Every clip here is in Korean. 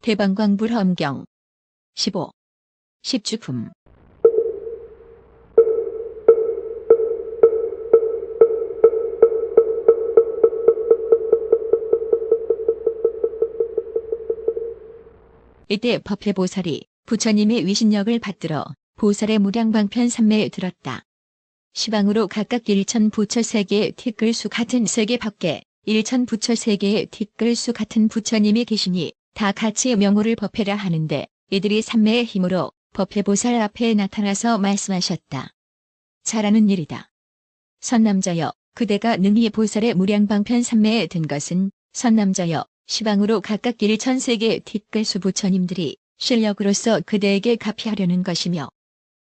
대방광불험경 15. 십주품. 이때 법회보살이 부처님의 위신력을 받들어 보살의 무량방편 삼매에 들었다. 시방으로 각각 일천 부처 세계의 티끌수 같은 세계 밖에 일천 부처 세계의 티끌수 같은 부처님이 계시니 다 같이 명호를 법회라 하는데 이들이 삼매의 힘으로 법회보살 앞에 나타나서 말씀하셨다. 잘하는 일이다. 선남자여, 그대가 능히 보살의 무량방편 삼매에 든 것은 선남자여, 시방으로 각각 일천세계의 티끌수 부처님들이 실력으로서 그대에게 갚이하려는 것이며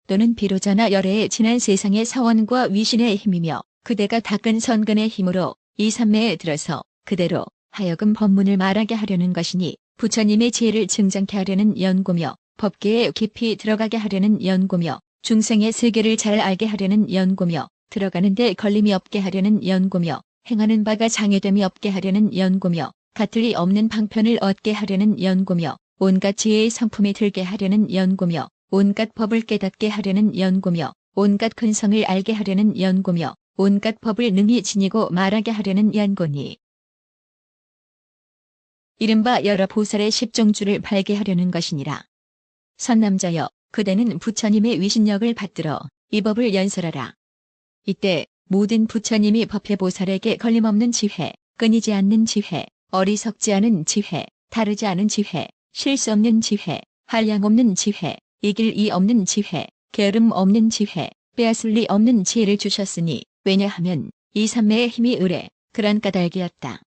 또는 비로자나 열애의 지난 세상의 사원과 위신의 힘이며 그대가 닦은 선근의 힘으로 이 삼매에 들어서 그대로 하여금 법문을 말하게 하려는 것이니 부처님의 지혜를 증장케 하려는 연고며 법계에 깊이 들어가게 하려는 연고며 중생의 세계를 잘 알게 하려는 연고며 들어가는 데 걸림이 없게 하려는 연고며 행하는 바가 장애됨이 없게 하려는 연고며 같을 리 없는 방편을 얻게 하려는 연고며 온갖 지혜의 성품이 들게 하려는 연고며 온갖 법을 깨닫게 하려는 연고며 온갖 근성을 알게 하려는 연고며 온갖 법을 능히 지니고 말하게 하려는 연고니 이른바 여러 보살의 십종주를 발개하려는 것이니라. 선남자여, 그대는 부처님의 위신력을 받들어 이 법을 연설하라. 이때 모든 부처님이 법회보살에게 걸림없는 지혜, 끊이지 않는 지혜, 어리석지 않은 지혜, 다르지 않은 지혜, 실수 없는 지혜, 한량 없는 지혜, 이길 이 없는 지혜, 게으름 없는 지혜, 빼앗을 리 없는 지혜를 주셨으니 왜냐하면 이 삼매의 힘이 의뢰 그런 까닭이었다.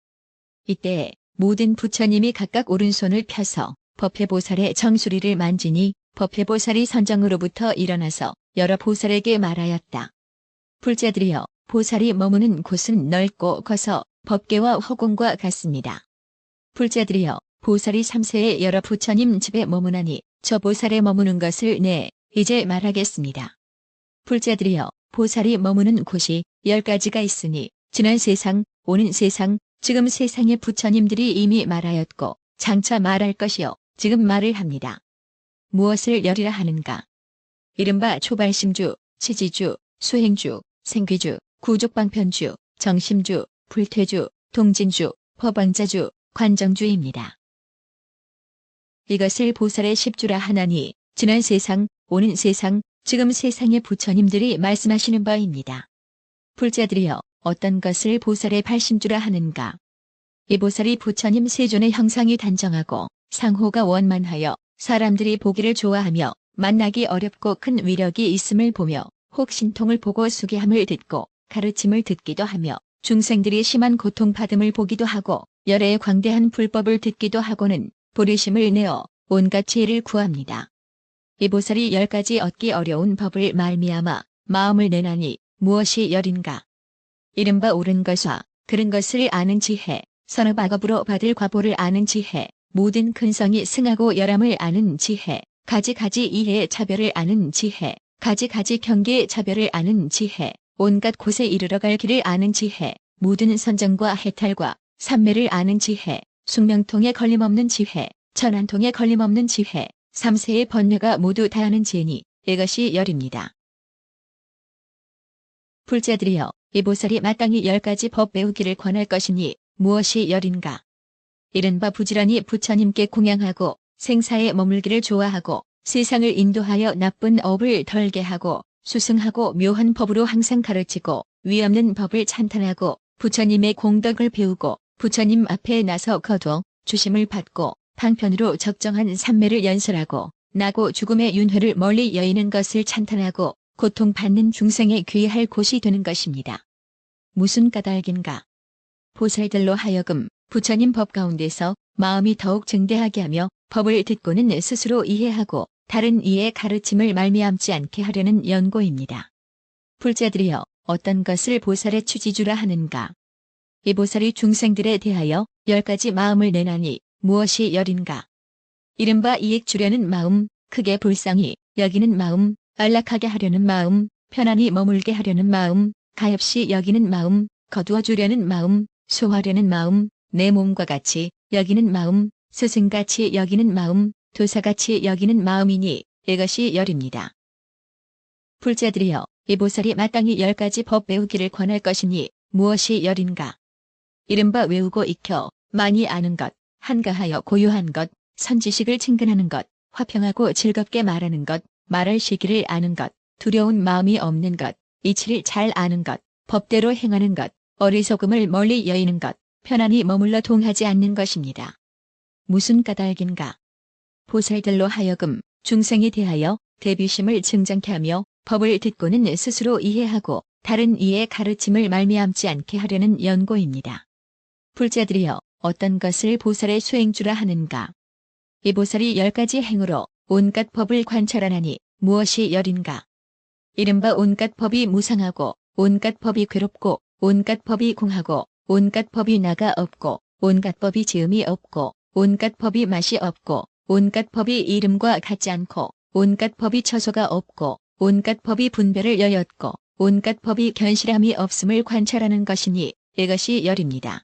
이때 모든 부처님이 각각 오른손을 펴서 법회보살의 정수리를 만지니 법회보살이 선정으로부터 일어나서 여러 보살에게 말하였다. 불자들이여, 보살이 머무는 곳은 넓고 커서 법계와 허공과 같습니다. 불자들이여, 보살이 삼세의 여러 부처님 집에 머무나니 저 보살에 머무는 것을 이제 말하겠습니다. 불자들이여, 보살이 머무는 곳이 10가지가 있으니 지난 세상, 오는 세상, 지금 세상의 부처님들이 이미 말하였고 장차 말할 것이요 지금 말을 합니다. 무엇을 열이라 하는가? 이른바 초발심주, 치지주, 수행주, 생귀주, 구족방편주, 정심주, 불퇴주, 동진주, 법왕자주, 관정주입니다. 이것을 보살의 십주라 하나니 지난 세상, 오는 세상, 지금 세상의 부처님들이 말씀하시는 바입니다. 불자들이여, 어떤 것을 보살의 팔심주라 하는가? 이 보살이 부처님 세존의 형상이 단정하고 상호가 원만하여 사람들이 보기를 좋아하며 만나기 어렵고 큰 위력이 있음을 보며 혹 신통을 보고 수기함을 듣고 가르침을 듣기도 하며 중생들이 심한 고통받음을 보기도 하고 열애의 광대한 불법을 듣기도 하고는 보리심을 내어 온갖 지혜를 구합니다. 이 보살이 10가지 얻기 어려운 법을 말미암아 마음을 내나니 무엇이 열인가? 이른바 옳은 것과 그른 것을 아는 지혜, 선업악업으로 받을 과보를 아는 지혜, 모든 근성이 승하고 열함을 아는 지혜, 가지가지 이해의 차별을 아는 지혜, 가지가지 경계의 차별을 아는 지혜, 온갖 곳에 이르러 갈 길을 아는 지혜, 모든 선정과 해탈과 삼매를 아는 지혜, 숙명통에 걸림없는 지혜, 천안통에 걸림없는 지혜, 삼세의 번뇌가 모두 다 아는 지혜니 이것이 열입니다. 불자들이여, 이 보살이 마땅히 10가지 법 배우기를 권할 것이니 무엇이 열인가? 이른바 부지런히 부처님께 공양하고 생사에 머물기를 좋아하고 세상을 인도하여 나쁜 업을 덜게 하고 수승하고 묘한 법으로 항상 가르치고 위없는 법을 찬탄하고 부처님의 공덕을 배우고 부처님 앞에 나서 거둬 주심을 받고 방편으로 적정한 삼매를 연설하고 나고 죽음의 윤회를 멀리 여의는 것을 찬탄하고 고통받는 중생에 귀할 곳이 되는 것입니다. 무슨 까닭인가? 보살들로 하여금 부처님 법 가운데서 마음이 더욱 증대하게 하며 법을 듣고는 스스로 이해하고 다른 이의 가르침을 말미암지 않게 하려는 연고입니다. 불자들이여, 어떤 것을 보살의 추지주라 하는가? 이 보살이 중생들에 대하여 10가지 마음을 내나니 무엇이 열인가? 이른바 이익 주려는 마음, 크게 불쌍히 여기는 마음, 안락하게 하려는 마음, 편안히 머물게 하려는 마음, 가엾이 여기는 마음, 거두어 주려는 마음, 소화하려는 마음, 내 몸과 같이 여기는 마음, 스승같이 여기는 마음, 도사같이 여기는 마음이니 이것이 열입니다. 불자들이여, 이 보살이 마땅히 10가지 법 배우기를 권할 것이니 무엇이 열인가? 이른바 외우고 익혀 많이 아는 것, 한가하여 고요한 것, 선지식을 친근하는 것, 화평하고 즐겁게 말하는 것, 말할 시기를 아는 것, 두려운 마음이 없는 것, 이치를 잘 아는 것, 법대로 행하는 것, 어리석음을 멀리 여의는 것, 편안히 머물러 동하지 않는 것입니다. 무슨 까닭인가? 보살들로 하여금 중생에 대하여 대비심을 증장케 하며 법을 듣고는 스스로 이해하고 다른 이의 가르침을 말미암지 않게 하려는 연고입니다. 불자들이여, 어떤 것을 보살의 수행주라 하는가? 이 보살이 10가지 행으로 온갖 법을 관찰하나니 무엇이 열인가? 이른바 온갖 법이 무상하고 온갖 법이 괴롭고 온갖 법이 공하고 온갖 법이 나가 없고 온갖 법이 지음이 없고 온갖 법이 맛이 없고 온갖 법이 이름과 같지 않고 온갖 법이 처소가 없고 온갖 법이 분별을 여였고 온갖 법이 견실함이 없음을 관찰하는 것이니 이것이 열입니다.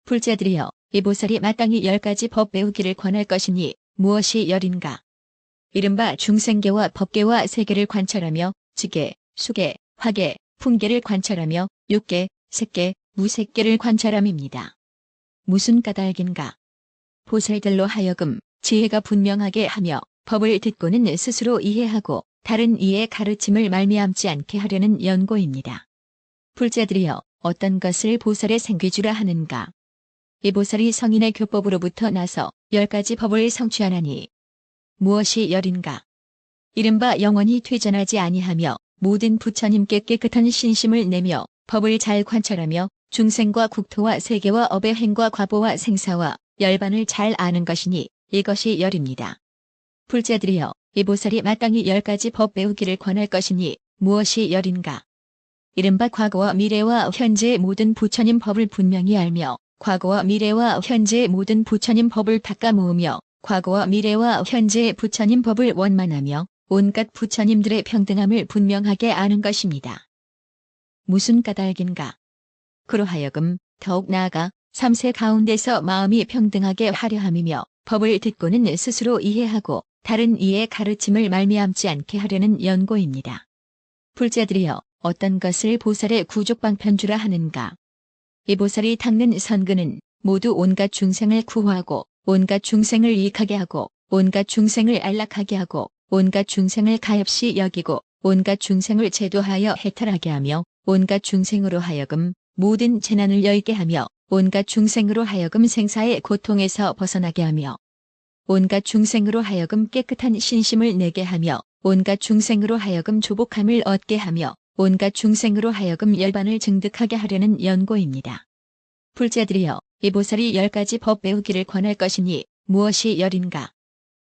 불자들이여, 이 보살이 마땅히 10가지 법 배우기를 권할 것이니 무엇이 열인가? 이른바 중생계와 법계와 세계를 관찰하며 지계, 수계, 화계, 풍계를 관찰하며 육계, 색계, 무색계를 관찰함입니다. 무슨 까닭인가? 보살들로 하여금 지혜가 분명하게 하며 법을 듣고는 스스로 이해하고 다른 이의 가르침을 말미암지 않게 하려는 연고입니다. 불자들이여, 어떤 것을 보살의 생귀주라 하는가? 이 보살이 성인의 교법으로부터 나서 10가지 법을 성취하나니 무엇이 열인가? 이른바 영원히 퇴전하지 아니하며 모든 부처님께 깨끗한 신심을 내며 법을 잘 관찰하며 중생과 국토와 세계와 업의 행과 과보와 생사와 열반을 잘 아는 것이니 이것이 열입니다. 불자들이여, 이 보살이 마땅히 10가지 법 배우기를 권할 것이니 무엇이 열인가? 이른바 과거와 미래와 현재의 모든 부처님 법을 분명히 알며 과거와 미래와 현재의 모든 부처님 법을 닦아 모으며 과거와 미래와 현재의 부처님 법을 원만하며 온갖 부처님들의 평등함을 분명하게 아는 것입니다. 무슨 까닭인가? 그로하여금 더욱 나아가 3세 가운데서 마음이 평등하게 하려함이며 법을 듣고는 스스로 이해하고 다른 이의 가르침을 말미암지 않게 하려는 연고입니다. 불자들이여, 어떤 것을 보살의 구족방편주라 하는가? 이 보살이 닦는 선근은 모두 온갖 중생을 구호하고 온갖 중생을 이익하게 하고 온갖 중생을 안락하게 하고 온갖 중생을 가엾이 여기고 온갖 중생을 제도하여 해탈하게 하며 온갖 중생으로 하여금 모든 재난을 여의게 하며 온갖 중생으로 하여금 생사의 고통에서 벗어나게 하며 온갖 중생으로 하여금 깨끗한 신심을 내게 하며 온갖 중생으로 하여금 조복함을 얻게 하며 온갖 중생으로 하여금 열반을 증득하게 하려는 연고입니다. 불자들이여, 이 보살이 10가지 법 배우기를 권할 것이니 무엇이 열인가?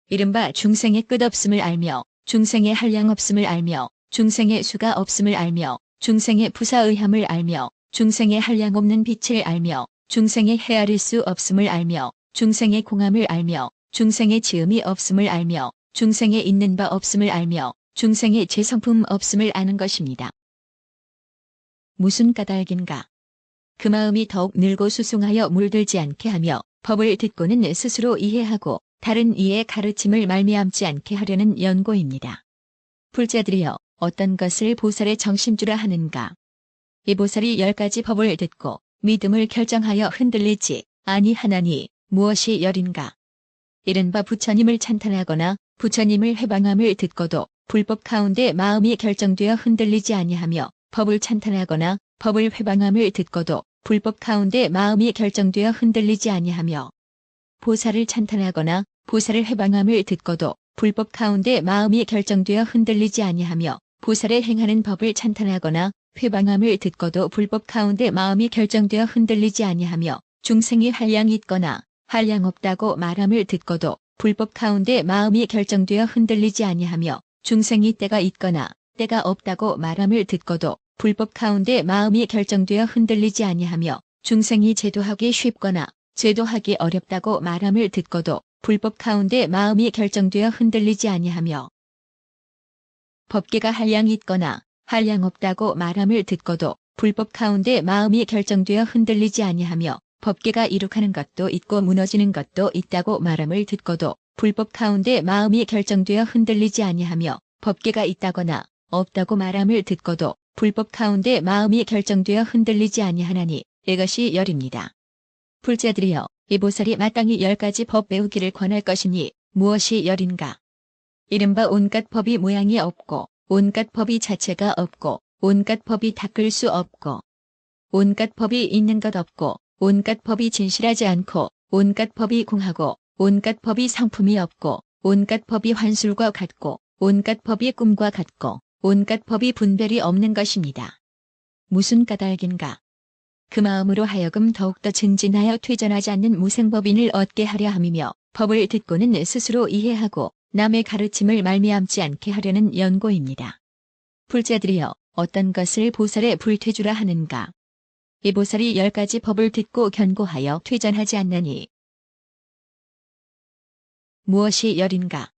이른바 중생의 끝없음을 알며 중생의 한량 없음을 알며 중생의 수가 없음을 알며 중생의 부사의함을 알며 중생의 한량 없는 빛을 알며 중생의 헤아릴 수 없음을 알며 중생의 공함을 알며 중생의 지음이 없음을 알며 중생의 있는 바 없음을 알며 중생의 재성품 없음을 아는 것입니다. 무슨 까닭인가? 그 마음이 더욱 늘고 수숭하여 물들지 않게 하며 법을 듣고는 스스로 이해하고 다른 이의 가르침을 말미암지 않게 하려는 연고입니다. 불자들이여, 어떤 것을 보살의 정심주라 하는가? 이 보살이 10가지 법을 듣고 믿음을 결정하여 흔들리지 아니하나니 무엇이 열인가? 이른바 부처님을 찬탄하거나 부처님을 회방함을 듣고도 불법 가운데 마음이 결정되어 흔들리지 아니하며 법을 찬탄하거나 법을 회방함을 듣고도 불법 가운데 마음이 결정되어 흔들리지 아니하며 보살을 찬탄하거나 보살을 회방함을 듣고도 불법 가운데 마음이 결정되어 흔들리지 아니하며 보살의 행하는 법을 찬탄하거나 회방함을 듣고도 불법 가운데 마음이 결정되어 흔들리지 아니하며 중생이 한량 있거나 한량 없다고 말함을 듣고도 불법 가운데 마음이 결정되어 흔들리지 아니하며 중생이 때가 있거나 때가 없다고 말함을 듣고도 불법 가운데 마음이 결정되어 흔들리지 아니하며 중생이 제도하기 쉽거나 제도하기 어렵다고 말함을 듣고도 불법 가운데 마음이 결정되어 흔들리지 아니하며 법계가 한량 있거나 한량 없다고 말함을 듣고도 불법 가운데 마음이 결정되어 흔들리지 아니하며 법계가 이룩하는 것도 있고 무너지는 것도 있다고 말함을 듣고도 불법 가운데 마음이 결정되어 흔들리지 아니하며 법계가 있다거나 없다고 말함을 듣고도 불법 가운데 마음이 결정되어 흔들리지 아니하나니 이것이 열입니다. 불자들이여, 이 보살이 마땅히 10가지 법 배우기를 권할 것이니 무엇이 열인가? 이른바 온갖 법이 모양이 없고 온갖 법이 자체가 없고 온갖 법이 닦을 수 없고 온갖 법이 있는 것 없고 온갖 법이 진실하지 않고 온갖 법이 공하고 온갖 법이 상품이 없고 온갖 법이 환술과 같고 온갖 법이 꿈과 같고 온갖 법이 분별이 없는 것입니다. 무슨 까닭인가? 그 마음으로 하여금 더욱더 증진하여 퇴전하지 않는 무생법인을 얻게 하려 함이며 법을 듣고는 스스로 이해하고 남의 가르침을 말미암지 않게 하려는 연고입니다. 불자들이여, 어떤 것을 보살에 불퇴주라 하는가? 이 보살이 10가지 법을 듣고 견고하여 퇴전하지 않나니 무엇이 열인가?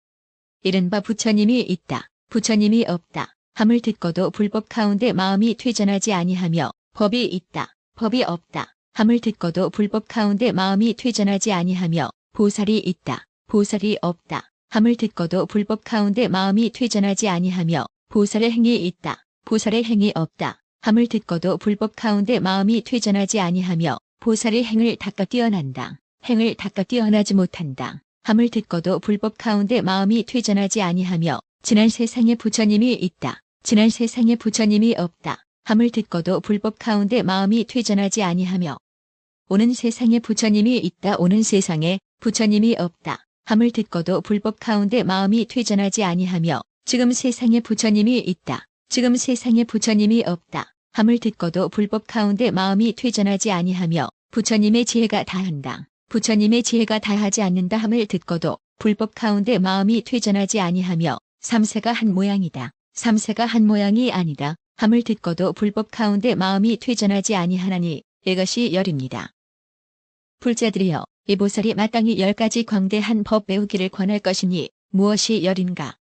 이른바 부처님이 있다, 부처님이 없다 함을 듣고도 불법 가운데 마음이 퇴전하지 아니하며 법이 있다, 법이 없다 함을 듣고도 불법 가운데 마음이 퇴전하지 아니하며 보살이 있다, 보살이 없다 함을 듣고도 불법 가운데 마음이 퇴전하지 아니하며 보살의 행이 있다, 보살의 행이 없다 함을 듣고도 불법 가운데 마음이 퇴전하지 아니하며 보살의 행을 닦아 뛰어난다, 행을 닦아 뛰어나지 못한다 함을 듣고도 불법 가운데 마음이 퇴전하지 아니하며 지난 세상에 부처님이 있다, 지난 세상에 부처님이 없다 함을 듣고도 불법 가운데 마음이 퇴전하지 아니하며 오는 세상에 부처님이 있다, 오는 세상에 부처님이 없다 함을 듣고도 불법 가운데 마음이 퇴전하지 아니하며 지금 세상에 부처님이 있다, 지금 세상에 부처님이 없다 함을 듣고도 불법 가운데 마음이 퇴전하지 아니하며 부처님의 지혜가 다한다, 부처님의 지혜가 다하지 않는다 함을 듣고도 불법 가운데 마음이 퇴전하지 아니하며 삼세가 한 모양이다, 삼세가 한 모양이 아니다 함을 듣고도 불법 가운데 마음이 퇴전하지 아니하나니 이것이 열입니다. 불자들이여, 이 보살이 마땅히 10가지 광대한 법 배우기를 권할 것이니 무엇이 열인가?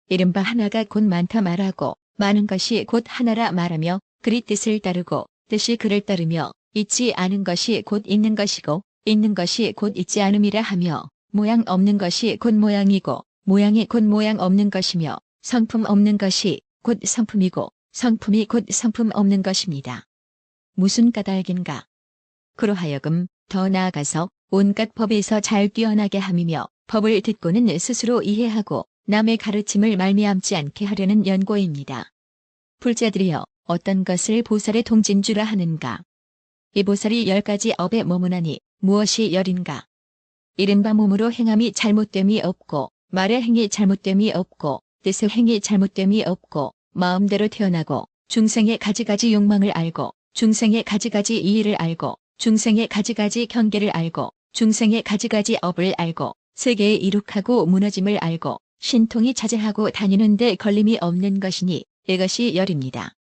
이른바 하나가 곧 많다 말하고 많은 것이 곧 하나라 말하며 그리 뜻을 따르고 뜻이 그를 따르며 있지 않은 것이 곧 있는 것이고 있는 것이 곧 있지 않음이라 하며 모양 없는 것이 곧 모양이고 모양이 곧 모양 없는 것이며 성품 없는 것이 곧 성품이고 성품이 곧 성품 없는 것입니다. 무슨 까닭인가? 그로하여금 더 나아가서 온갖 법에서 잘 뛰어나게 함이며 법을 듣고는 스스로 이해하고 남의 가르침을 말미암지 않게 하려는 연고입니다. 불자들이여, 어떤 것을 보살의 통진주라 하는가? 이 보살이 10가지 업에 머무나니 무엇이 열인가? 이른바 몸으로 행함이 잘못됨이 없고 말의 행이 잘못됨이 없고 뜻의 행이 잘못됨이 없고 마음대로 태어나고 중생의 가지가지 욕망을 알고 중생의 가지가지 이의를 알고 중생의 가지가지 경계를 알고 중생의 가지가지 업을 알고 세계에 이룩하고 무너짐을 알고 신통이 자제하고 다니는데 걸림이 없는 것이니 이것이 열입니다.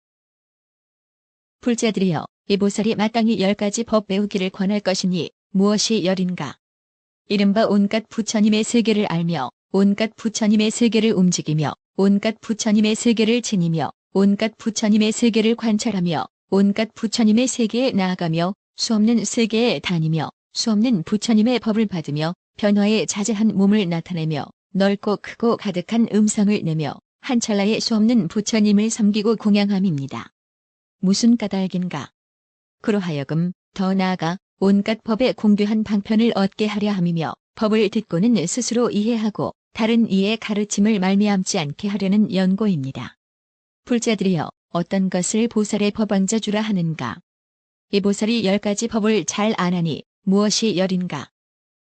불자들이여, 이 보살이 마땅히 10가지 법 배우기를 권할 것이니 무엇이 열인가? 이른바 온갖 부처님의 세계를 알며 온갖 부처님의 세계를 움직이며 온갖 부처님의 세계를 지니며 온갖 부처님의 세계를 관찰하며 온갖 부처님의 세계에 나아가며 수없는 세계에 다니며 수없는 부처님의 법을 받으며 변화에 자제한 몸을 나타내며 넓고 크고 가득한 음성을 내며 한 찰나에 수없는 부처님을 섬기고 공양함입니다. 무슨 까닭인가? 그로하여금 더 나아가 온갖 법의 공교한 방편을 얻게 하려 함이며 법을 듣고는 스스로 이해하고 다른 이의 가르침을 말미암지 않게 하려는 연고입니다. 불자들이여, 어떤 것을 보살의 법왕자주라 하는가? 이 보살이 10가지 법을 잘 아나니 무엇이 열인가?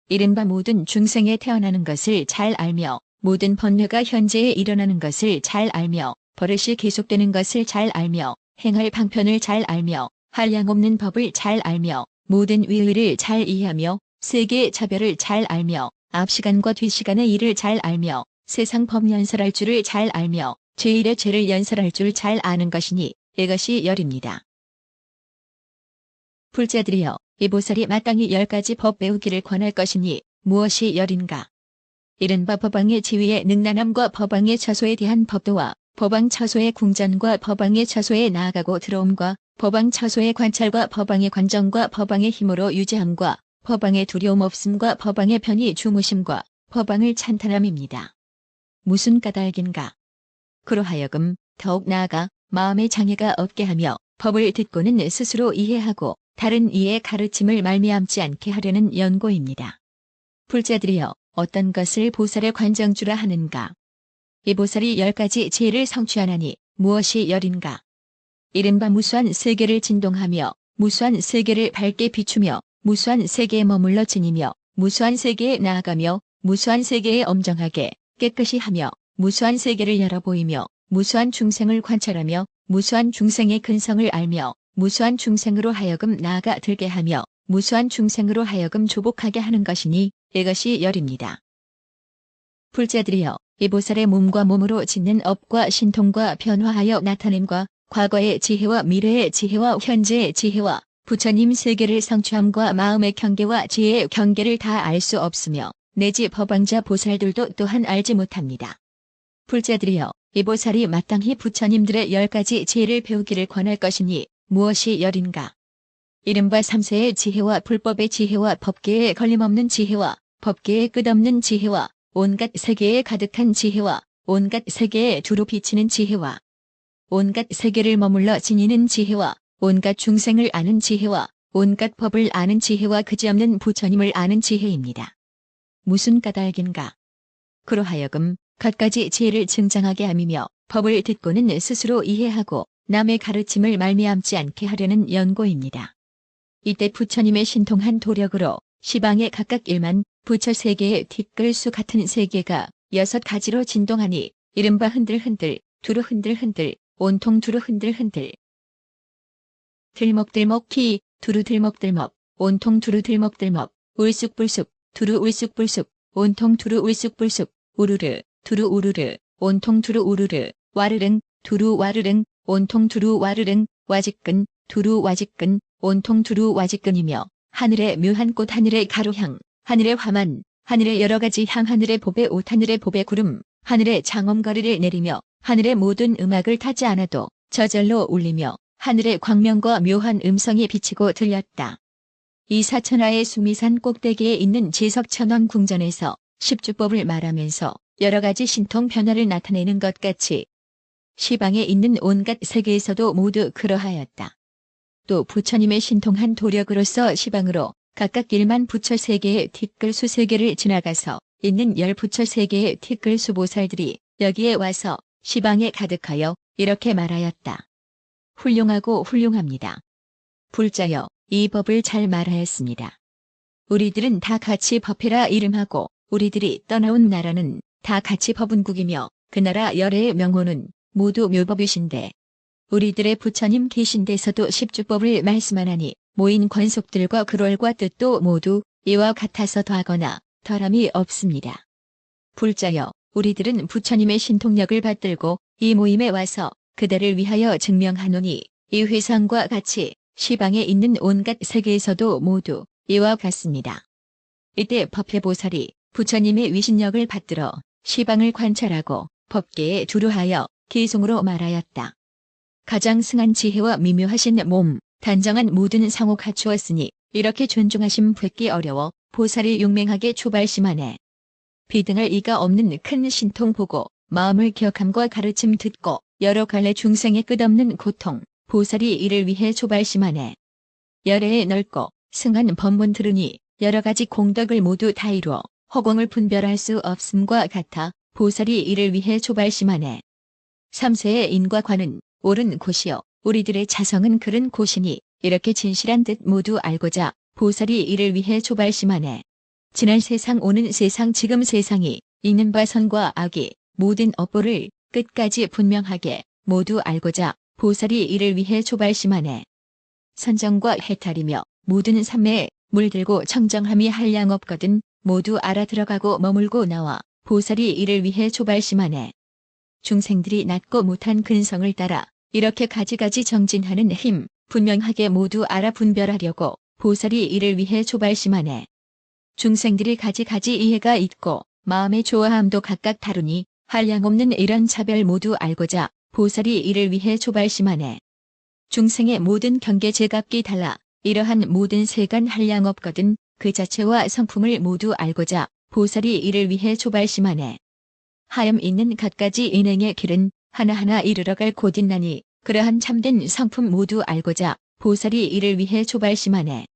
이른바 모든 중생에 태어나는 것을 잘 알며 모든 번뇌가 현재에 일어나는 것을 잘 알며 버릇이 계속되는 것을 잘 알며 행할 방편을 잘 알며 한량 없는 법을 잘 알며 모든 위의를 잘 이해하며 세계의 차별을 잘 알며 앞시간과 뒷시간의 일을 잘 알며 세상 법 연설할 줄을 잘 알며 죄일의 죄를 연설할 줄 잘 아는 것이니 이것이 열입니다. 불자들이여, 이 보살이 마땅히 10가지 법 배우기를 권할 것이니 무엇이 열인가? 이른바 법왕의 지위의 능란함과 법왕의 처소에 대한 법도와 법왕 처소의 궁전과 법왕의 처소에 나아가고 들어옴과 법왕 처소의 관찰과 법왕의 관정과 법왕의 힘으로 유지함과 법왕의 두려움 없음과 법왕의 편히 주무심과 법왕을 찬탄함입니다. 무슨 까닭인가? 그로하여금 더욱 나아가 마음의 장애가 없게 하며 법을 듣고는 스스로 이해하고 다른 이의 가르침을 말미암지 않게 하려는 연고입니다. 불자들이여 어떤 것을 보살의 관정주라 하는가? 이 보살이 10가지 지혜를 성취하나니 무엇이 열인가? 이른바 무수한 세계를 진동하며 무수한 세계를 밝게 비추며 무수한 세계에 머물러 지니며 무수한 세계에 나아가며 무수한 세계에 엄정하게 깨끗이 하며 무수한 세계를 열어 보이며 무수한 중생을 관찰하며 무수한 중생의 근성을 알며 무수한 중생으로 하여금 나아가 들게 하며 무수한 중생으로 하여금 조복하게 하는 것이니 이것이 열입니다. 불자들이여 이 보살의 몸과 몸으로 짓는 업과 신통과 변화하여 나타냄과 과거의 지혜와 미래의 지혜와 현재의 지혜와 부처님 세계를 성취함과 마음의 경계와 지혜의 경계를 다 알 수 없으며 내지 법왕자 보살들도 또한 알지 못합니다. 불자들이여 이 보살이 마땅히 부처님들의 10가지 지혜를 배우기를 권할 것이니 무엇이 열인가? 이른바 삼세의 지혜와 불법의 지혜와 법계에 걸림없는 지혜와 법계에 끝없는 지혜와 온갖 세계에 가득한 지혜와 온갖 세계에 두루 비치는 지혜와 온갖 세계를 머물러 지니는 지혜와 온갖 중생을 아는 지혜와 온갖 법을 아는 지혜와 그지없는 부처님을 아는 지혜입니다. 무슨 까닭인가? 그로하여금 갖가지 지혜를 증장하게 함이며 법을 듣고는 스스로 이해하고 남의 가르침을 말미암지 않게 하려는 연고입니다. 이때 부처님의 신통한 도력으로 시방의 각각 1만 부처 세계의 티끌수 같은 세계가 6가지로 진동하니 이른바 흔들흔들 두루 흔들흔들 온통 두루 흔들흔들 들먹들먹히 두루 들먹들먹 온통 두루 들먹들먹 울쑥불쑥 두루 울쑥불쑥 온통 두루 울쑥불쑥 우르르 두루 우르르 온통 두루 우르르 와르릉 두루 와르릉 온통 두루 와르릉 와지끈 두루 와지끈 온통 두루 와지끈이며 하늘의 묘한 꽃 하늘의 가루향 하늘의 화만 하늘의 여러가지 향 하늘의 보배 옷 하늘의 보배 구름 하늘의 장엄거리를 내리며 하늘의 모든 음악을 타지 않아도 저절로 울리며 하늘의 광명과 묘한 음성이 비치고 들렸다. 이 사천하의 수미산 꼭대기에 있는 지석천왕 궁전에서 십주법을 말하면서 여러가지 신통 변화를 나타내는 것 같이 시방에 있는 온갖 세계에서도 모두 그러하였다. 또 부처님의 신통한 도력으로서 시방으로 각각 1만 부처 세계의 티끌수 세계를 지나가서 있는 10부처 세계의 티끌수 보살들이 여기에 와서 시방에 가득하여 이렇게 말하였다. 훌륭하고 훌륭합니다. 불자여 이 법을 잘 말하였습니다. 우리들은 다 같이 법회라 이름하고 우리들이 떠나온 나라는 다 같이 법운국이며 그 나라 열애의 명호는 모두 묘법이신데 우리들의 부처님 계신 데서도 십주법을 말씀하나니 모인 권속들과 그롤과 뜻도 모두 이와 같아서 더하거나 덜함이 없습니다. 불자여 우리들은 부처님의 신통력을 받들고 이 모임에 와서 그대를 위하여 증명하노니 이 회상과 같이 시방에 있는 온갖 세계에서도 모두 이와 같습니다. 이때 법회보살이 부처님의 위신력을 받들어 시방을 관찰하고 법계에 두루하여 기송으로 말하였다. 가장 승한 지혜와 미묘하신 몸, 단정한 모든 상호 갖추었으니 이렇게 존중하심 뵙기 어려워 보살이 용맹하게 초발심하네. 비등할 이가 없는 큰 신통 보고 마음을 기억함과 가르침 듣고 여러 갈래 중생의 끝없는 고통, 보살이 이를 위해 초발심하네. 열애에 넓고 승한 법문 들으니 여러 가지 공덕을 모두 다 이루어 허공을 분별할 수 없음과 같아 보살이 이를 위해 초발심하네. 삼세의 인과 관은 옳은 곳이요 우리들의 자성은 그른 곳이니 이렇게 진실한 뜻 모두 알고자 보살이 이를 위해 초발심하네. 지난 세상 오는 세상 지금 세상이 있는 바 선과 악이 모든 업보를 끝까지 분명하게 모두 알고자 보살이 이를 위해 초발심하네. 선정과 해탈이며 모든 삼매에 물들고 청정함이 한량 없거든 모두 알아들어가고 머물고 나와 보살이 이를 위해 초발심하네. 중생들이 낮고 못한 근성을 따라 이렇게 가지가지 정진하는 힘 분명하게 모두 알아 분별하려고 보살이 이를 위해 초발심하네. 중생들이 가지가지 이해가 있고 마음의 좋아함도 각각 다르니 한량없는 이런 차별 모두 알고자 보살이 이를 위해 조발심하네. 중생의 모든 경계 제각기 달라 이러한 모든 세간 한량없거든 그 자체와 성품을 모두 알고자 보살이 이를 위해 조발심하네. 하염 있는 갖가지 인행의 길은 하나하나 이르러갈 곧있나니 그러한 참된 성품 모두 알고자 보살이 이를 위해 조발심하네.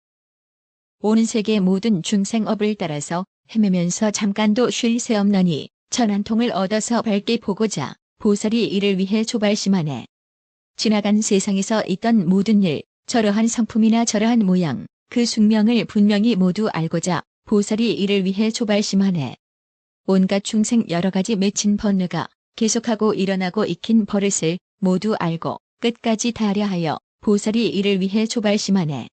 온 세계 모든 중생업을 따라서 헤매면서 잠깐도 쉴 새 없나니 천한통을 얻어서 밝게 보고자 보살이 이를 위해 조발심하네. 지나간 세상에서 있던 모든 일, 저러한 성품이나 저러한 모양, 그 숙명을 분명히 모두 알고자 보살이 이를 위해 조발심하네. 온갖 중생 여러 가지 맺힌 번뇌가 계속하고 일어나고 익힌 버릇을 모두 알고 끝까지 다하려 하여 보살이 이를 위해 조발심하네.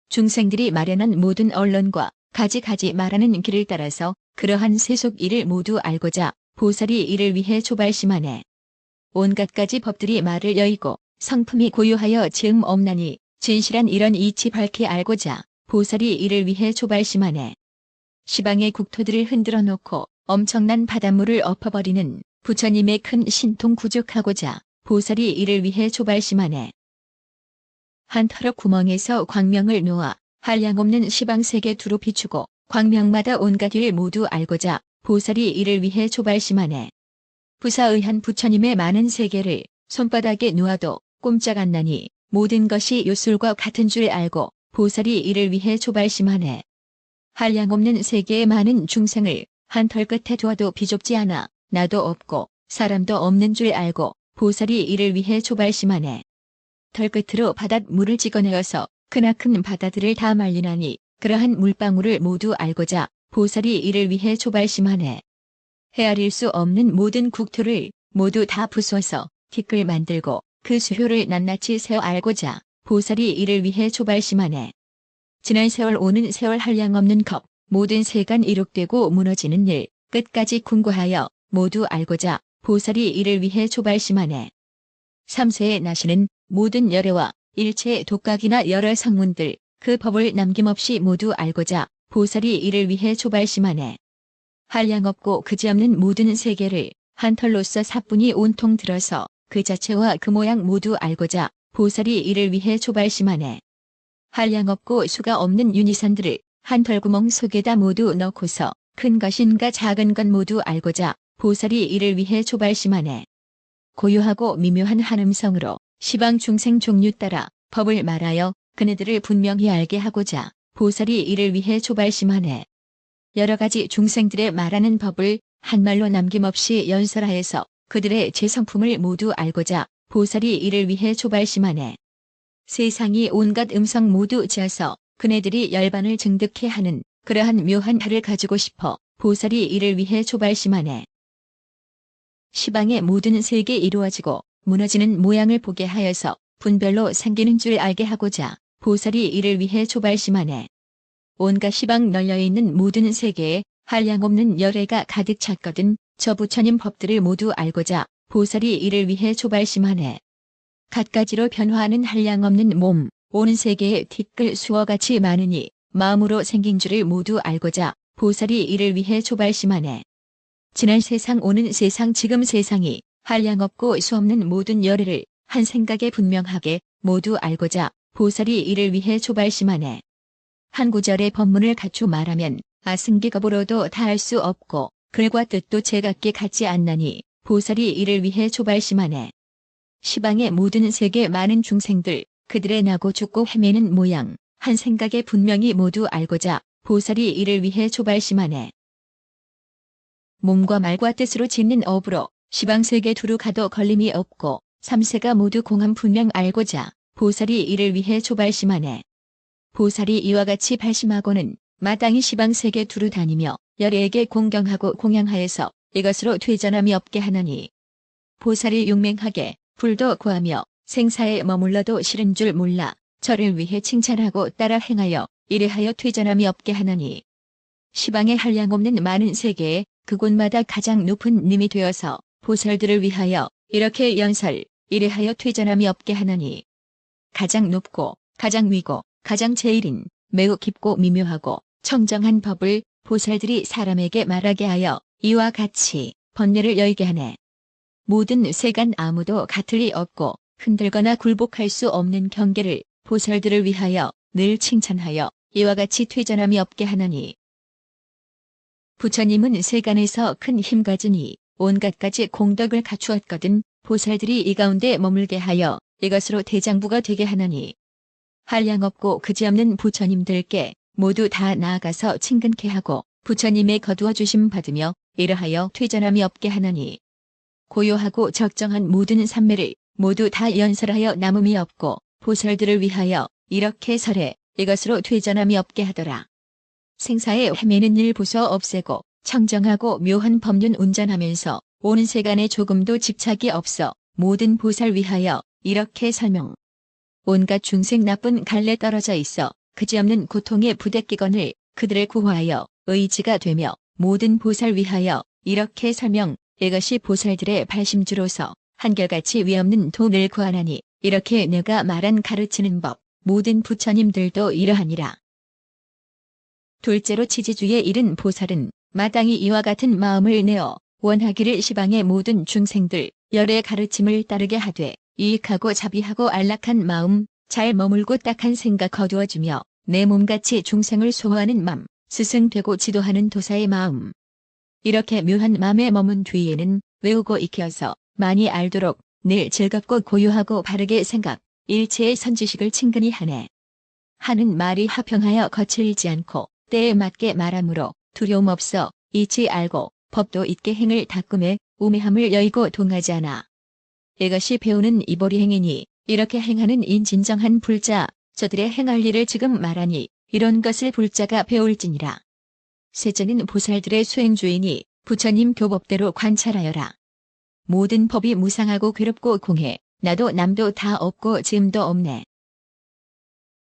중생들이 마련한 모든 언론과 가지가지 말하는 길을 따라서 그러한 세속 일을 모두 알고자 보살이 이를 위해 조발심하네. 온갖 가지 법들이 말을 여의고 성품이 고요하여 지음 없나니 진실한 이런 이치 밝게 알고자 보살이 이를 위해 조발심하네. 시방의 국토들을 흔들어 놓고 엄청난 바닷물을 엎어버리는 부처님의 큰 신통 구족하고자 보살이 이를 위해 조발심하네. 한 터럭 구멍에서 광명을 놓아 한량없는 시방세계 두루 비추고 광명마다 온갖 일 모두 알고자 보살이 이를 위해 조발심하네. 부사의한 부처님의 많은 세계를 손바닥에 놓아도 꼼짝 안 나니 모든 것이 요술과 같은 줄 알고 보살이 이를 위해 조발심하네. 한량없는 세계의 많은 중생을 한 털 끝에 두어도 비좁지 않아 나도 없고 사람도 없는 줄 알고 보살이 이를 위해 조발심하네. 털끝으로 바닷물을 찍어내어서 크나큰 바다들을 다 말리나니 그러한 물방울을 모두 알고자 보살이 이를 위해 조발심하네. 헤아릴 수 없는 모든 국토를 모두 다 부숴서 티끌 만들고 그 수효를 낱낱이 세어 알고자 보살이 이를 위해 조발심하네. 지난 세월 오는 세월 한량없는 겁 모든 세간 이룩되고 무너지는 일 끝까지 궁구하여 모두 알고자 보살이 이를 위해 조발심하네. 삼세에 나시는 모든 열애와 일체의 독각이나 여러 성문들 그 법을 남김없이 모두 알고자 보살이 이를 위해 조발심하네. 한량없고 그지없는 모든 세계를 한 털로서 사뿐히 온통 들어서 그 자체와 그 모양 모두 알고자 보살이 이를 위해 조발심하네. 한량없고 수가 없는 윤희산들을 한 털구멍 속에다 모두 넣고서 큰 것인가 작은 것 모두 알고자 보살이 이를 위해 조발심하네. 고요하고 미묘한 한음성으로 시방 중생 종류 따라 법을 말하여 그네들을 분명히 알게 하고자 보살이 이를 위해 조발심하네. 여러 가지 중생들의 말하는 법을 한말로 남김없이 연설하여서 그들의 제성품을 모두 알고자 보살이 이를 위해 조발심하네. 세상이 온갖 음성 모두 지어서 그네들이 열반을 증득해 하는 그러한 묘한 달을 가지고 싶어 보살이 이를 위해 조발심하네. 시방의 모든 세계 이루어지고 무너지는 모양을 보게 하여서 분별로 생기는 줄 알게 하고자 보살이 이를 위해 조발심하네. 온갖 시방 널려있는 모든 세계에 한량없는 열애가 가득 찼거든 저 부처님 법들을 모두 알고자 보살이 이를 위해 조발심하네. 갖가지로 변화하는 한량없는 몸, 온 세계에 티끌 수어같이 많으니 마음으로 생긴 줄을 모두 알고자 보살이 이를 위해 조발심하네. 지난 세상 오는 세상 지금 세상이 한량없고 수없는 모든 열애를 한 생각에 분명하게 모두 알고자 보살이 이를 위해 조발심하네. 한 구절의 법문을 갖추 말하면 아승기겁으로도 다 알 수 없고 글과 뜻도 제각기 같지 않나니 보살이 이를 위해 조발심하네. 시방의 모든 세계 많은 중생들 그들의 나고 죽고 헤매는 모양 한 생각에 분명히 모두 알고자 보살이 이를 위해 조발심하네. 몸과 말과 뜻으로 짓는 업으로 시방세계 두루 가도 걸림이 없고 삼세가 모두 공함 분명 알고자 보살이 이를 위해 조발심하네. 보살이 이와 같이 발심하고는 마땅히 시방세계 두루 다니며 열애에게 공경하고 공양하여서 이것으로 퇴전함이 없게 하나니 보살이 용맹하게 불도 구하며 생사에 머물러도 싫은 줄 몰라 저를 위해 칭찬하고 따라 행하여 이래하여 퇴전함이 없게 하나니 시방에 한량없는 많은 세계에 그곳마다 가장 높은 님이 되어서 보살들을 위하여 이렇게 연설 이래하여 퇴전함이 없게 하나니 가장 높고 가장 위고 가장 제일인 매우 깊고 미묘하고 청정한 법을 보살들이 사람에게 말하게 하여 이와 같이 번뇌를 열게 하네. 모든 세간 아무도 같을 리 없고 흔들거나 굴복할 수 없는 경계를 보살들을 위하여 늘 칭찬하여 이와 같이 퇴전함이 없게 하나니, 부처님은 세간에서 큰 힘 가지니 온갖 가지 공덕을 갖추었거든 보살들이 이 가운데 머물게 하여 이것으로 대장부가 되게 하나니, 한량없고 그지없는 부처님들께 모두 다 나아가서 친근케 하고 부처님의 거두어 주심 받으며 이러하여 퇴전함이 없게 하나니, 고요하고 적정한 모든 삼매를 모두 다 연설하여 남음이 없고 보살들을 위하여 이렇게 설해 이것으로 퇴전함이 없게 하더라. 생사에 헤매는 일 보소 없애고 청정하고 묘한 법륜 운전하면서 온 세간에 조금도 집착이 없어 모든 보살 위하여 이렇게 설명. 온갖 중생 나쁜 갈래 떨어져 있어 그지없는 고통에 부대끼거늘 그들을 구하여 의지가 되며 모든 보살 위하여 이렇게 설명. 이것이 보살들의 발심주로서 한결같이 위없는 돈을 구하나니, 이렇게 내가 말한 가르치는 법 모든 부처님들도 이러하니라. 둘째로 치지주에 이른 보살은 마땅히 이와 같은 마음을 내어 원하기를 시방의 모든 중생들 열의 가르침을 따르게 하되 유익하고 자비하고 안락한 마음, 잘 머물고 딱한 생각 거두어주며 내 몸같이 중생을 소호하는 맘, 스승되고 지도하는 도사의 마음. 이렇게 묘한 맘에 머문 뒤에는 외우고 익혀서 많이 알도록 늘 즐겁고 고요하고 바르게 생각, 일체의 선지식을 친근히 하네. 하는 말이 화평하여 거칠지 않고 때에 맞게 말하므로 두려움 없어 이치 알고 법도 있게 행을 닦음에 우매함을 여의고 동하지 않아. 이것이 배우는 이보리 행이니, 이렇게 행하는 인진정한 불자, 저들의 행할 일을 지금 말하니 이런 것을 불자가 배울지니라. 셋째는 보살들의 수행주이니 부처님 교법대로 관찰하여라. 모든 법이 무상하고 괴롭고 공해 나도 남도 다 없고 지음도 없네.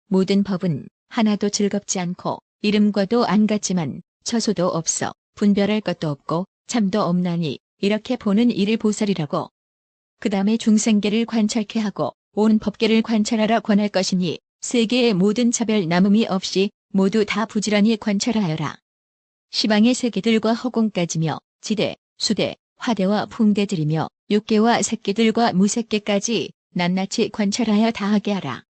모든 법은 하나도 즐겁지 않고 이름과도 안 같지만 처소도 없어 분별할 것도 없고 참도 없나니 이렇게 보는 이를 보살이라고. 그 다음에 중생계를 관찰케 하고 온 법계를 관찰하라 권할 것이니 세계의 모든 차별 남음이 없이 모두 다 부지런히 관찰하여라. 시방의 세계들과 허공까지며 지대, 수대, 화대와 풍대들이며 육계와 새끼들과 무새끼까지 낱낱이 관찰하여 다하게 하라.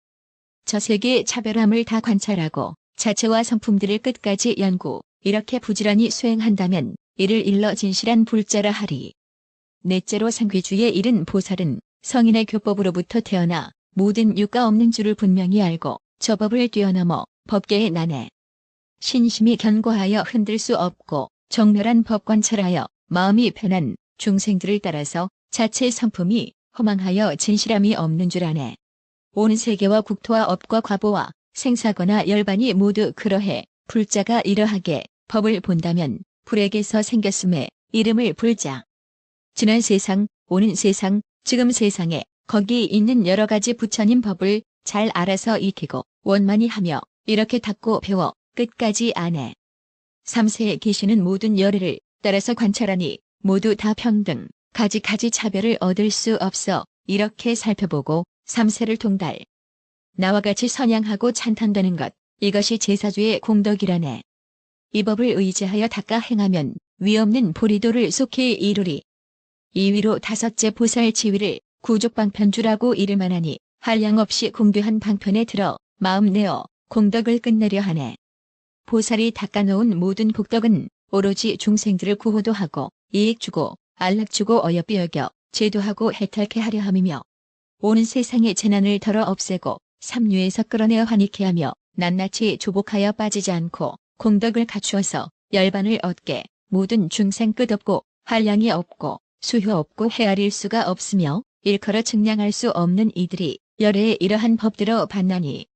저 세계의 차별함을 다 관찰하고 자체와 성품들을 끝까지 연구, 이렇게 부지런히 수행한다면 이를 일러 진실한 불자라 하리. 넷째로 상귀주에 이른 보살은 성인의 교법으로부터 태어나 모든 유가 없는 줄을 분명히 알고 저 법을 뛰어넘어 법계에 나네. 신심이 견고하여 흔들 수 없고 정멸한 법 관찰하여 마음이 편한 중생들을 따라서 자체 성품이 허망하여 진실함이 없는 줄 아네. 온 세계와 국토와 업과 과보와 생사거나 열반이 모두 그러해 불자가 이러하게 법을 본다면 불에게서 생겼음에 이름을 불자. 지난 세상, 오는 세상, 지금 세상에 거기 있는 여러 가지 부처님 법을 잘 알아서 익히고 원만히 하며 이렇게 닦고 배워 끝까지 아네. 삼세에 계시는 모든 열애를 따라서 관찰하니 모두 다 평등, 가지가지 차별을 얻을 수 없어 이렇게 살펴보고 삼세를 통달. 나와 같이 선양하고 찬탄되는 것, 이것이 제사주의 공덕이라네. 이 법을 의지하여 닦아 행하면 위없는 보리도를 속히 이루리. 이위로 다섯째 보살 지위를 구족방편주라고 이를만하니 한량없이 공교한 방편에 들어 마음 내어 공덕을 끝내려 하네. 보살이 닦아놓은 모든 복덕은 오로지 중생들을 구호도 하고 이익 주고 안락 주고 어여삐 여겨 제도하고 해탈케 하려 함이며, 온 세상의 재난을 덜어 없애고 삼류에서 끌어내어 환희케 하며 낱낱이 조복하여 빠지지 않고 공덕을 갖추어서 열반을 얻게 모든 중생 끝없고 한량이 없고 수효 없고 헤아릴 수가 없으며 일컬어 측량할 수 없는 이들이 열애의 이러한 법대로 받나니,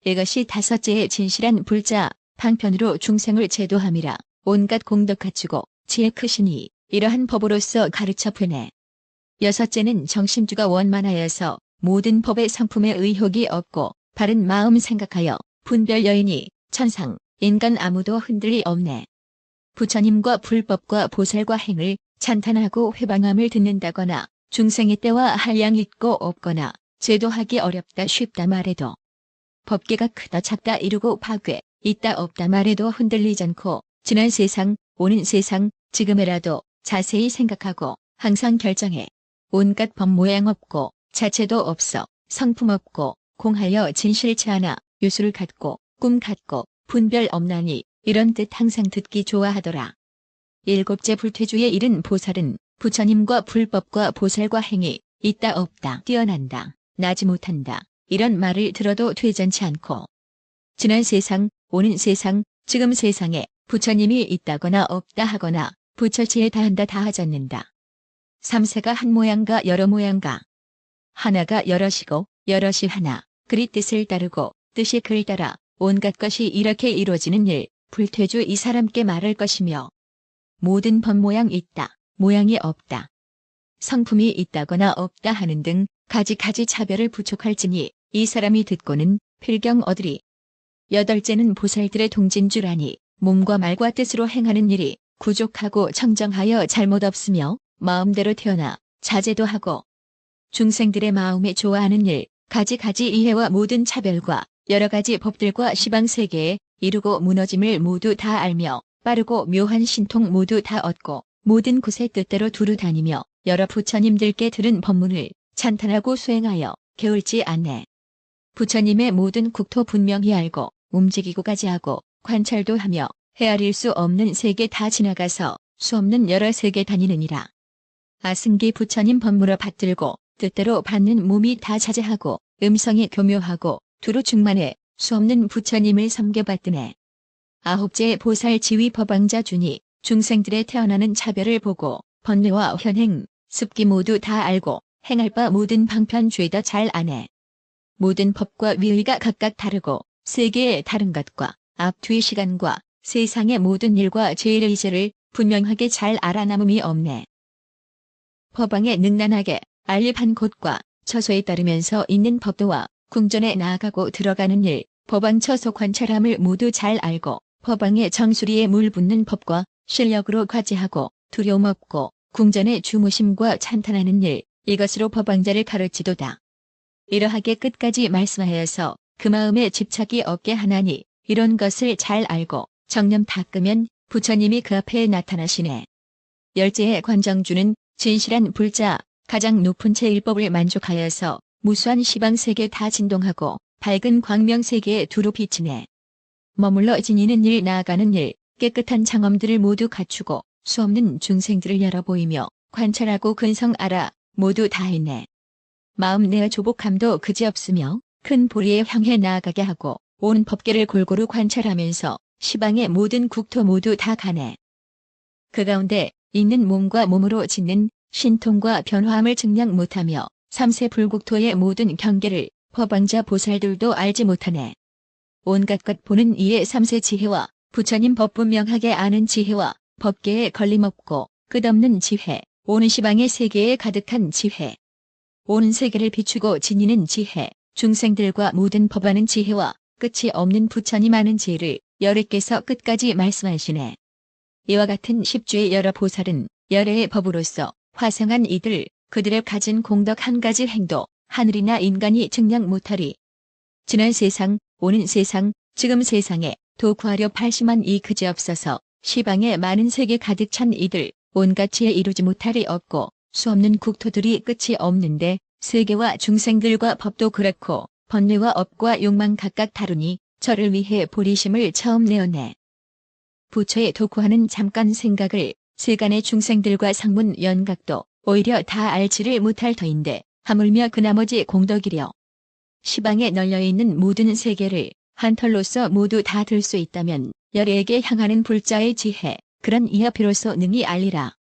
이것이 다섯째의 진실한 불자 방편으로 중생을 제도함이라. 온갖 공덕 갖추고 지혜 크시니 이러한 법으로서 가르쳐 푸네. 여섯째는 정심주가 원만하여서 모든 법의 성품에 의혹이 없고 바른 마음 생각하여 분별 여인이 천상, 인간 아무도 흔들리 없네. 부처님과 불법과 보살과 행을 찬탄하고 회방함을 듣는다거나 중생의 때와 한량 있고 없거나 제도하기 어렵다 쉽다 말해도 법계가 크다 작다 이루고 파괴 있다 없다 말해도 흔들리지 않고 지난 세상, 오는 세상, 지금이라도 자세히 생각하고 항상 결정해. 온갖 법 모양 없고 자체도 없어 성품 없고 공하여 진실치 않아 유술 같고 꿈 같고 분별 없나니 이런 뜻 항상 듣기 좋아하더라. 일곱째 불퇴주에 이른 보살은 부처님과 불법과 보살과 행이 있다 없다 뛰어난다 나지 못한다 이런 말을 들어도 퇴전치 않고 지난 세상 오는 세상 지금 세상에 부처님이 있다거나 없다 하거나 부처치에 다한다 다하지 않는다. 삼세가 한 모양가 여러 모양가 하나가 여럿이고 여럿이 하나 그리 뜻을 따르고 뜻이 그를 따라 온갖 것이 이렇게 이루어지는 일 불퇴주 이 사람께 말할 것이며 모든 법 모양 있다 모양이 없다 성품이 있다거나 없다 하는 등 가지가지 차별을 부촉할지니 이 사람이 듣고는 필경 얻으리. 여덟째는 보살들의 동진주라니 몸과 말과 뜻으로 행하는 일이 구족하고 청정하여 잘못 없으며 마음대로 태어나 자제도 하고 중생들의 마음에 좋아하는 일 가지가지 이해와 모든 차별과 여러 가지 법들과 시방세계에 이루고 무너짐을 모두 다 알며 빠르고 묘한 신통 모두 다 얻고 모든 곳에 뜻대로 두루 다니며 여러 부처님들께 들은 법문을 찬탄하고 수행하여 게을지 않네. 부처님의 모든 국토 분명히 알고 움직이고 가지하고 관찰도 하며 헤아릴 수 없는 세계 다 지나가서 수없는 여러 세계 다니느니라. 아승기 부처님 법물어 받들고 뜻대로 받는 몸이 다 자제하고 음성이 교묘하고 두루 충만해 수없는 부처님을 섬겨받드네. 아홉째 보살 지위 법왕자 주니 중생들의 태어나는 차별을 보고 번뇌와 현행, 습기 모두 다 알고 행할 바 모든 방편 죄다 잘 아네. 모든 법과 위의가 각각 다르고 세계의 다른 것과 앞뒤 시간과 세상의 모든 일과 제일의제를 분명하게 잘 알아남음이 없네. 법왕에 능란하게 알립한 곳과 처소에 따르면서 있는 법도와 궁전에 나아가고 들어가는 일, 법왕 처소 관찰함을 모두 잘 알고 법왕의 정수리에 물 붓는 법과 실력으로 과제하고 두려움 없고 궁전의 주무심과 찬탄하는 일, 이것으로 법왕자를 가르치도다. 이러하게 끝까지 말씀하여서 그 마음에 집착이 없게 하나니 이런 것을 잘 알고 정념 닦으면 부처님이 그 앞에 나타나시네. 열째의 관정주는 진실한 불자, 가장 높은 제1법을 만족하여서 무수한 시방세계 다 진동하고 밝은 광명세계에 두루 비치네. 머물러 지니는 일 나아가는 일, 깨끗한 장엄들을 모두 갖추고 수없는 중생들을 열어보이며 관찰하고 근성 알아 모두 다 했네. 마음 내의 조복함도 그지없으며 큰 보리에 향해 나아가게 하고 온 법계를 골고루 관찰하면서 시방의 모든 국토 모두 다 가네. 그 가운데 있는 몸과 몸으로 짓는 신통과 변화함을 증량 못하며 삼세 불국토의 모든 경계를 법왕자 보살들도 알지 못하네. 온갖 것 보는 이의 삼세 지혜와 부처님 법 분명하게 아는 지혜와 법계에 걸림없고 끝없는 지혜, 온 시방의 세계에 가득한 지혜, 온 세계를 비추고 지니는 지혜, 중생들과 모든 법하는 지혜와 끝이 없는 부처님 아는 지혜를 열애께서 끝까지 말씀하시네. 이와 같은 십주의 여러 보살은 열애의 법으로서 화성한 이들, 그들의 가진 공덕 한 가지 행도, 하늘이나 인간이 증량 못하리. 지난 세상, 오는 세상, 지금 세상에 도구하려 80만 이 그지없어서 시방에 많은 세계 가득 찬 이들, 온갖 지혜 이루지 못하리 없고 수없는 국토들이 끝이 없는데 세계와 중생들과 법도 그렇고 번뇌와 업과 욕망 각각 다르니 저를 위해 보리심을 처음 내었네. 부처의 도구하는 잠깐 생각을 세간의 중생들과 상문 연각도 오히려 다 알지를 못할 터인데 하물며 그 나머지 공덕이려. 시방에 널려있는 모든 세계를 한 털로서 모두 다 들 수 있다면 열애에게 향하는 불자의 지혜, 그런 이하 비로소 능히 알리라.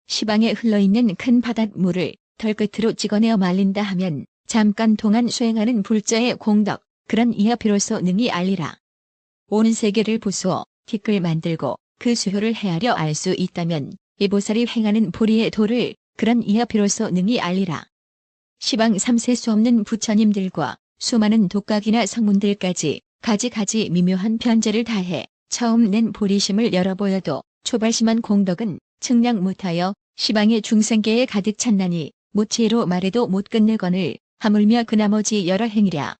시방에 흘러있는 큰 바닷물을 털끝으로 찍어내어 말린다 하면 잠깐 동안 수행하는 불자의 공덕, 그런 이하 비로소 능히 알리라. 온 세계를 부수어 티끌 만들고 그 수효를 헤아려 알 수 있다면 이 보살이 행하는 보리의 도를 그런 이하 비로소 능히 알리라. 시방 삼세 수 없는 부처님들과 수많은 독각이나 성문들까지 가지가지 미묘한 편제를 다해 처음 낸 보리심을 열어보여도 초발심한 공덕은 측량 못하여 시방의 중생계에 가득 찼나니 무치로 말해도 못 끝내거늘 하물며 그 나머지 여러 행이랴.